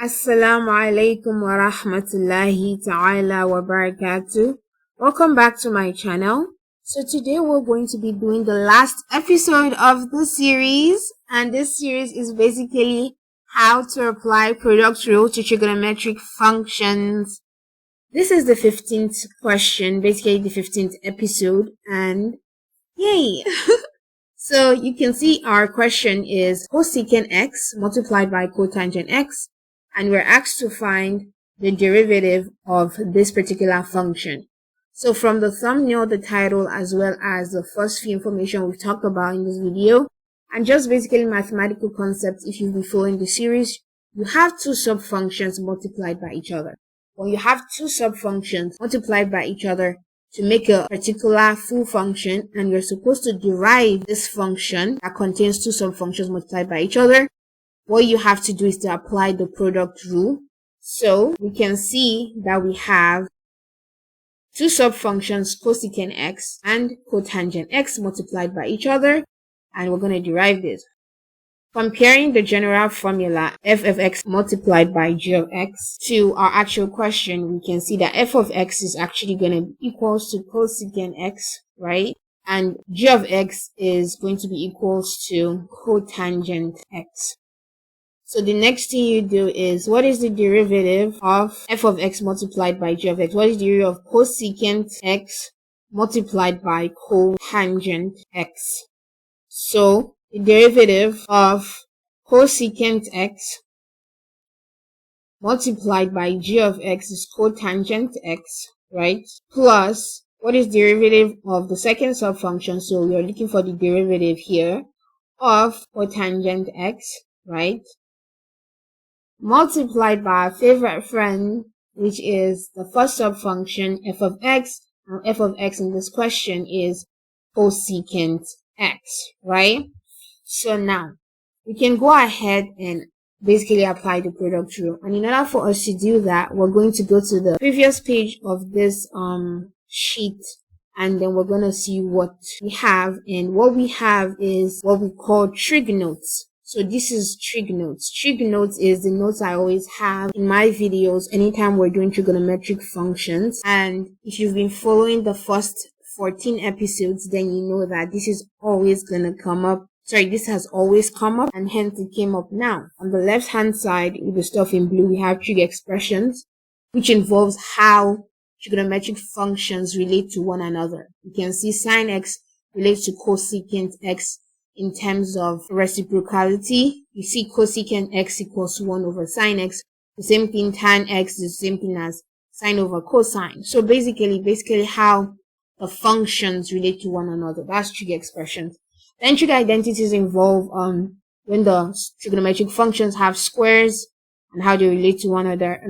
Assalamu alaikum wa rahmatullahi ta'ala wa barakatuh. Welcome back to my channel. So today we're going to be doing the last episode of the series, and this series is basically how to apply product rule to trigonometric functions. This is the 15th question, basically the 15th episode, and yay! So you can see our question is cosecant x multiplied by cotangent x, and we're asked to find the derivative of this particular function. So from the thumbnail, the title, as well as the first few information we've talked about in this video, and just basically mathematical concepts, if you've been following the series, you have two subfunctions multiplied by each other. When you have two subfunctions multiplied by each other to make a particular full function, and you're supposed to derive this function that contains two subfunctions multiplied by each other, what you have to do is to apply the product rule. So we can see that we have two subfunctions, cosecant x and cotangent x, multiplied by each other, and we're going to derive this. Comparing the general formula f of x multiplied by g of x to our actual question, we can see that f of x is actually going to be equals to cosecant x, right? And g of x is going to be equals to cotangent x. So the next thing you do is, what is the derivative of f of x multiplied by g of x? What is the derivative of cosecant x multiplied by cotangent x? So the derivative of cosecant x multiplied by g of x is cotangent x, right? Plus, what is the derivative of the second subfunction? So we are looking for the derivative here of cotangent x, right? Multiplied by our favorite friend, which is the first subfunction f of x, and f of x in this question is cosecant x, right? So now we can go ahead and basically apply the product rule, and in order for us to do that, we're going to go to the previous page of this sheet, and then we're going to see what we have. And what we have is what we call trig notes. So this is trig notes. Trig notes is the notes I always have in my videos anytime we're doing trigonometric functions. And if you've been following the first 14 episodes, then you know that this is always gonna come up. Sorry, this has always come up, and hence it came up now. On the left hand side, with the stuff in blue, we have trig expressions, which involves how trigonometric functions relate to one another. You can see sine x relates to cosecant x in terms of reciprocality. You see cosecant x equals 1 over sine x. The same thing, tan x is the same thing as sine over cosine. So basically how the functions relate to one another. That's trig expressions. Then trig identities involve when the trigonometric functions have squares and how they relate to one another,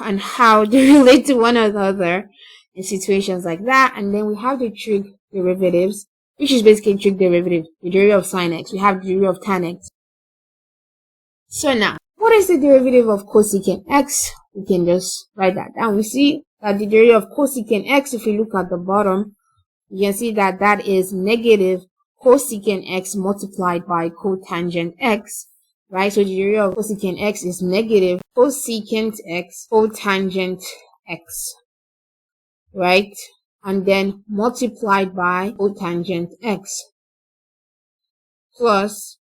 and how they relate to one another in situations like that. And then we have the trig derivatives, which is basically trig derivative, the derivative of sine x. We have the derivative of tan x. So now, what is the derivative of cosecant x? We can just write that down. We see that the derivative of cosecant x, if we look at the bottom, you can see that that is negative cosecant x multiplied by cotangent x, right? So the derivative of cosecant x is negative cosecant x cotangent x, right? And then multiplied by cotangent x. Plus,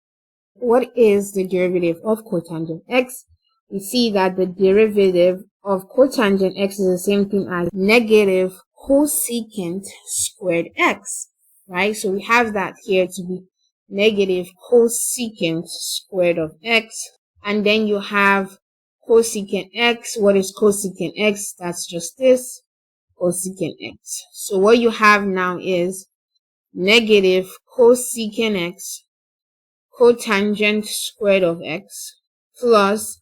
what is the derivative of cotangent x? We see that the derivative of cotangent x is the same thing as negative cosecant squared x, right? So we have that here to be negative cosecant squared of x. And then you have cosecant x. What is cosecant x? That's just this, cosecant x. So what you have now is negative cosecant x cotangent squared of x plus,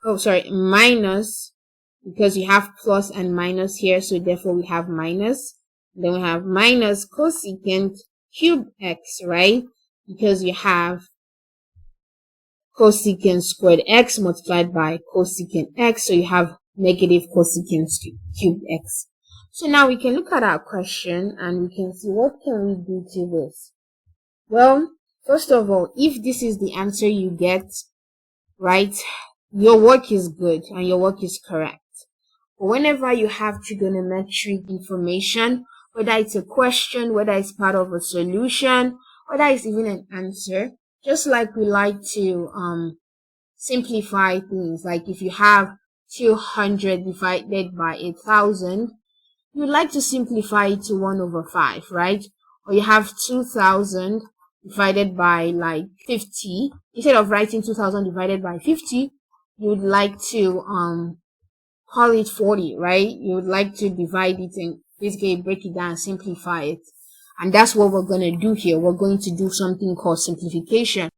minus, because you have plus and minus here, so therefore we have minus. Then we have minus cosecant cube x, right? Because you have cosecant squared x multiplied by cosecant x, so you have negative cosecant cube x. So now we can look at our question and we can see what can we do to this. Well, first of all, if this is the answer you get, right, your work is good and your work is correct. But whenever you have trigonometric information, whether it's a question, whether it's part of a solution, whether it's even an answer, just like we like to simplify things, like if you have 200 divided by 1,000, you'd like to simplify it to 1/5, right? Or you have 2,000 divided by like 50. Instead of writing 2,000 divided by 50, you'd like to call it 40, right? You would like to divide it and basically break it down and simplify it. And that's what we're going to do here. We're going to do something called simplification.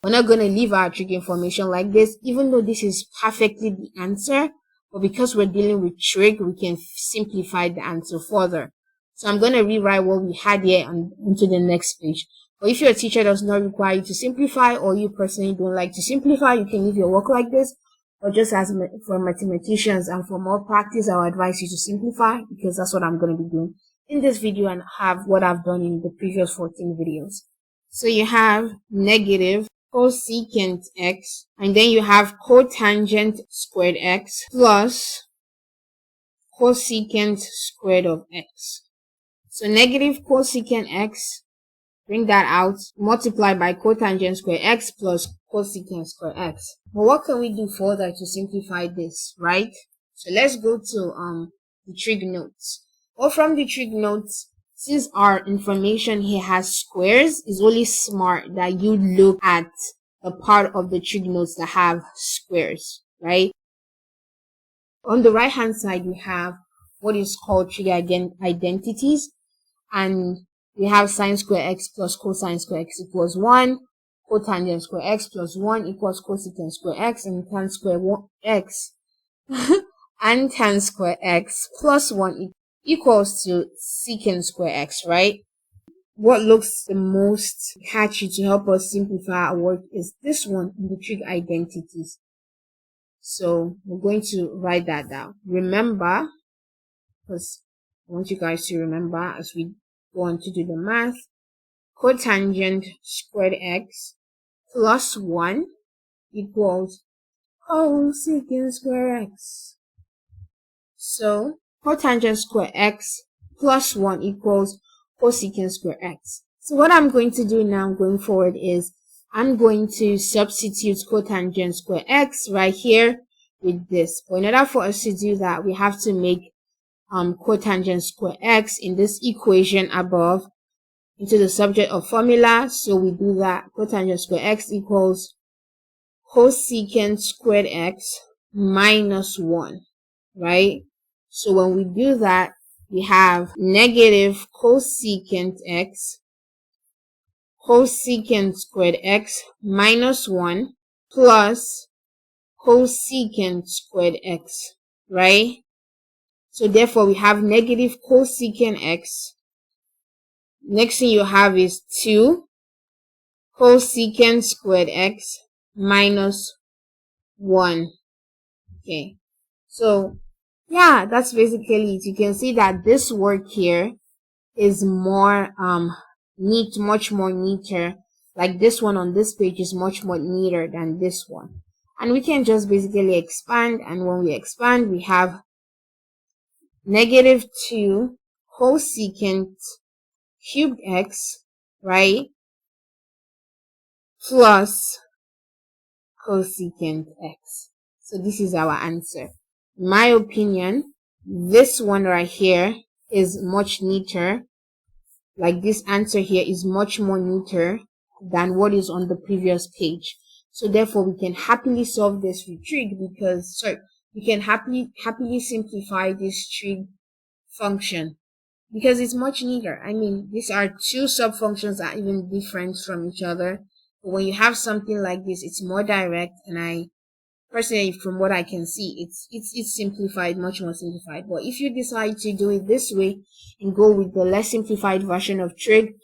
We're not going to leave our trig information like this, even though this is perfectly the answer. But because we're dealing with trig, we can simplify the answer further. So I'm going to rewrite what we had here onto the next page. But if your teacher does not require you to simplify, or you personally don't like to simplify, you can leave your work like this. Or just as for mathematicians and for more practice, I would advise you to simplify, because that's what I'm going to be doing in this video and have what I've done in the previous 14 videos. So you have negative cosecant x, and then you have cotangent squared x plus cosecant squared of x. So negative cosecant x, bring that out, multiply by cotangent square x plus cosecant square x. But what can we do further to simplify this, right? So let's go to the trig notes. Well, from the trig notes, since our information here has squares, it's only smart that you look at the part of the trig notes that have squares, right? On the right hand side, we have what is called trig identities, and we have sine square x plus cosine square x equals 1, cotangent square x plus 1 equals cosecant square x, and tan square x and tan square x plus 1 equals to secant square x, right? What looks the most catchy to help us simplify our work is this one in the trig identities. So we're going to write that down. Remember, because I want you guys to remember as we go on to do the math, cotangent squared x plus 1 equals cosecant square x. So cotangent square x plus 1 equals cosecant square x. So what I'm going to do now going forward is I'm going to substitute cotangent square x right here with this. But in order for us to do that, we have to make cotangent square x in this equation above into the subject of formula. So we do that. Cotangent square x equals cosecant squared x minus 1, right? So when we do that, we have negative cosecant x, cosecant squared x minus 1 plus cosecant squared x, right? So therefore we have negative cosecant x. Next thing you have is 2 cosecant squared x minus 1. Okay, so yeah, that's basically it. You can see that this work here is more neat, much more neater. Like this one on this page is much more neater than this one. And we can just basically expand, and when we expand, we have negative 2 cosecant cubed x, right, plus cosecant x. So this is our answer. In my opinion, this one right here is much neater. Like this answer here is much more neater than what is on the previous page. So therefore we can happily solve this with trig, because we can happily simplify this trig function because it's much neater. I mean, these are two sub-functions that are even different from each other. But when you have something like this, it's more direct, and I personally, from what I can see, it's simplified, much more simplified. But if you decide to do it this way and go with the less simplified version of trig,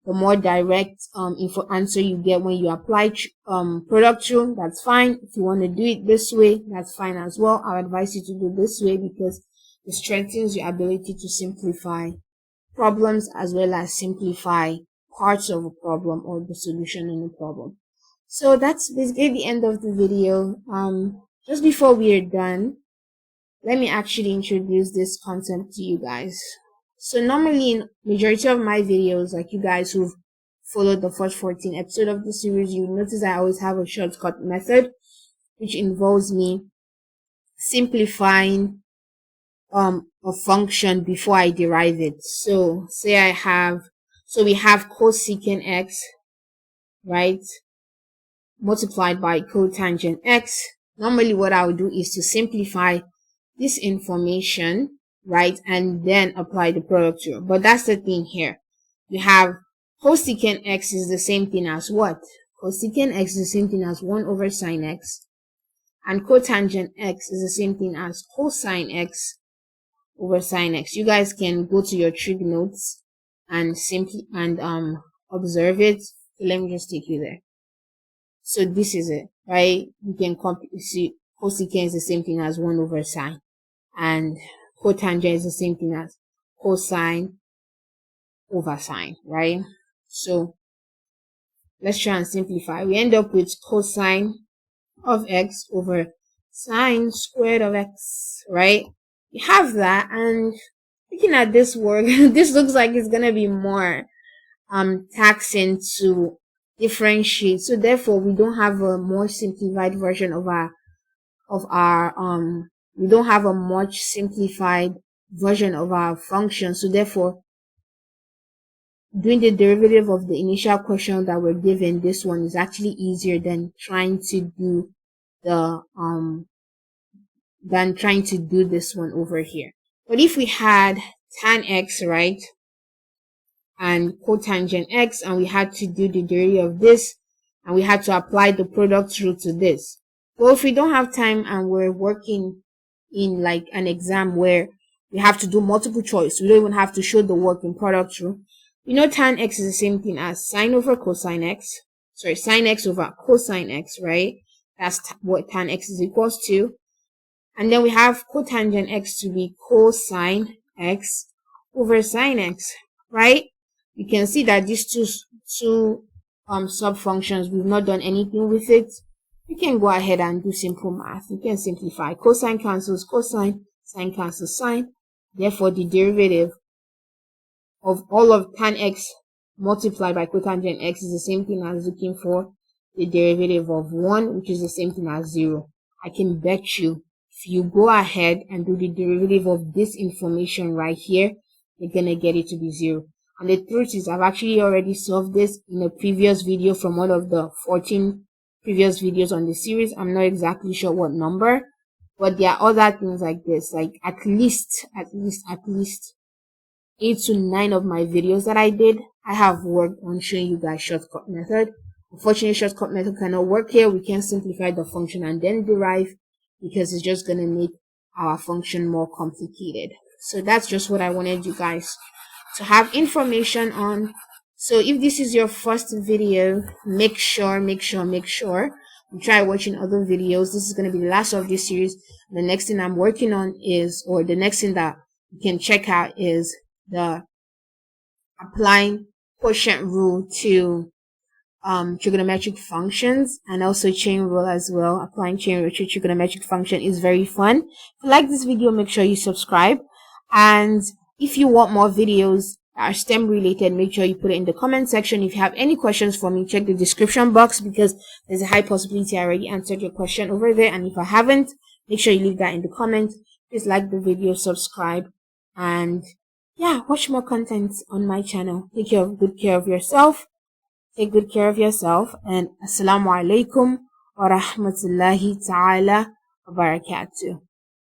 the more direct info answer you get when you apply product rule, that's fine. If you want to do it this way, that's fine as well. I would advise you to do this way because it strengthens your ability to simplify problems as well as simplify parts of a problem or the solution in a problem. So that's basically the end of the video. Just before we are done, let me actually introduce this concept to you guys. So normally in majority of my videos, like you guys who've followed the first 14 episodes of the series, you notice I always have a shortcut method, which involves me simplifying a function before I derive it. So say we have cosecant x, right, multiplied by cotangent x. Normally what I would do is to simplify this information, right, and then apply the product rule. But that's the thing here. You have cosecant x is the same thing as what? Cosecant x is the same thing as 1 over sine x. And cotangent x is the same thing as cosine x over sine x. You guys can go to your trig notes and observe it. So let me just take you there. So this is it, right? You can see cosecant is the same thing as 1 over sine, and cotangent is the same thing as cosine over sine, right? So let's try and simplify. We end up with cosine of x over sine squared of x, right? We have that, and looking at this work, this looks like it's gonna be more taxing to differentiate. So therefore we don't have a more simplified version of we don't have a much simplified version of our function. So therefore, doing the derivative of the initial question that we're given, this one is actually easier than trying to do this one over here. But if we had tan x, right, and cotangent x, and we had to do the derivative of this, and we had to apply the product rule to this. Well, if we don't have time and we're working in like an exam where we have to do multiple choice, we don't even have to show the work in product rule. We know tan x is the same thing as sine over cosine x. Sorry, sine x over cosine x, right? That's what tan x is equals to. And then we have cotangent x to be cosine x over sine x, right? You can see that these two sub-functions, we've not done anything with it. You can go ahead and do simple math. You can simplify. Cosine cancels cosine, sine cancels sine. Therefore, the derivative of all of tan x multiplied by cotangent x is the same thing as looking for the derivative of 1, which is the same thing as 0. I can bet you, if you go ahead and do the derivative of this information right here, you're gonna get it to be 0. And the truth is, I've actually already solved this in a previous video from one of the 14 previous videos on the series. I'm not exactly sure what number, but there are other things like this, like at least 8 to 9 of my videos that I did, I have worked on showing you guys shortcut method. Unfortunately, shortcut method cannot work here. We can simplify the function and then derive, because it's just going to make our function more complicated. So that's just what I wanted you guys to have information on. So if this is your first video, make sure you try watching other videos. This is going to be the last of this series. The next thing I'm working on is, or the next thing that you can check out is the applying quotient rule to trigonometric functions, and also chain rule as well. Applying chain rule to trigonometric function is very fun. If you like this video, make sure you subscribe, and if you want more videos that are STEM related, make sure you put it in the comment section. If you have any questions for me, check the description box, because there's a high possibility I already answered your question over there, and if I haven't, make sure you leave that in the comment. Please like the video, subscribe, and yeah, watch more content on my channel. Take good care of yourself, and assalamu alaikum wa rahmatullahi ta'ala wa barakatuh.